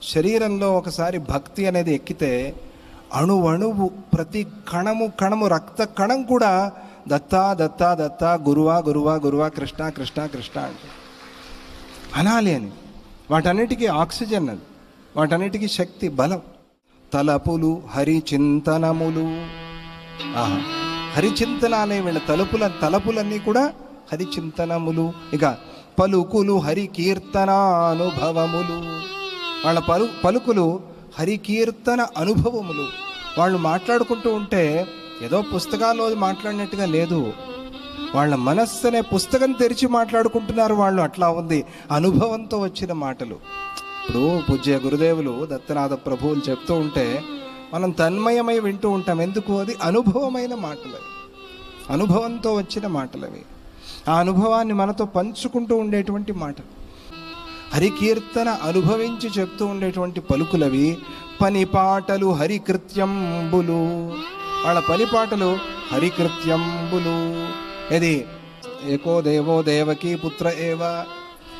శరీరంలో ఒకసారి భక్తి అనేది ఎక్కితే అణువణువు, ప్రతి కణము కణము, రక్త కణం కూడా దత్తా దత్తా దత్తా, గురువా గురువా గురువా, కృష్ణ కృష్ణ కృష్ణ అంటే అనాలి అని. వాటన్నిటికీ ఆక్సిజన్ అది, వాటన్నిటికీ శక్తి, బలం. తలపులు హరిచింతనములు. హరిచింతనాలే వీళ్ళ తలపులన్నీ కూడా హరిచింతనములు. ఇక పలుకులు హరికీర్తనానుభవములు. వాళ్ళ పలుకులు హరికీర్తన అనుభవములు. వాళ్ళు మాట్లాడుకుంటూ ఉంటే ఏదో పుస్తకాల్లో మాట్లాడినట్టుగా లేదు, వాళ్ళ మనస్సు అనే పుస్తకం తెరిచి మాట్లాడుకుంటున్నారు వాళ్ళు. అట్లా ఉంది అనుభవంతో వచ్చిన మాటలు. ఇప్పుడు పూజ్య గురుదేవులు దత్తనాథ ప్రభువులు చెప్తూ ఉంటే మనం తన్మయమై వింటూ ఉంటాం. ఎందుకు? అది అనుభవమైన మాటలు, అనుభవంతో వచ్చిన మాటలవి. ఆ అనుభవాన్ని మనతో పంచుకుంటూ ఉండేటువంటి మాటలు. హరికీర్తన అనుభవించి చెప్తూ ఉండేటువంటి పలుకులవి. పనిపాటలు హరికృత్యంబులు. వాళ్ళ పనిపాటలు హరికృత్యంబులు. ఇది ఏకో దేవో దేవకీ పుత్ర ఏవ,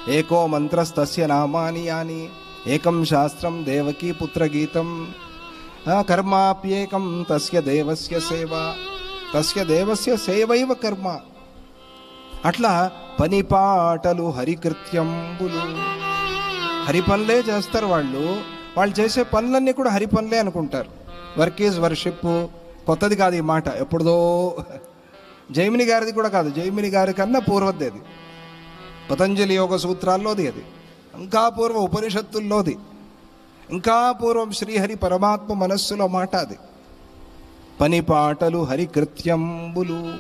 ఏకో మంత్రస్తస్య నామాని యాని, ఏకం శాస్త్రం దేవకీ పుత్ర గీతం, కర్మాప్యేకం తస్య దేవస్య సేవ, తస్య దేవస్య సేవైవ కర్మ. అట్లా పనిపాటలు హరికృత్యంబులు. హరి పనులే చేస్తారు వాళ్ళు. వాళ్ళు చేసే పనులన్నీ కూడా హరి పనులే అనుకుంటారు. Work is worship. కొత్తది కాదు ఈ మాట, ఎప్పుడుదో జైమిని గారిది కూడా కాదు, జైమిని గారి కన్నా పూర్వది అది. పతంజలి యోగ సూత్రాల్లోది అది, ఇంకా పూర్వం ఉపనిషత్తుల్లోది, ఇంకా పూర్వం శ్రీహరి పరమాత్మ మనస్సులో మాట అది. పనిపాటలు హరికృత్యంబులు.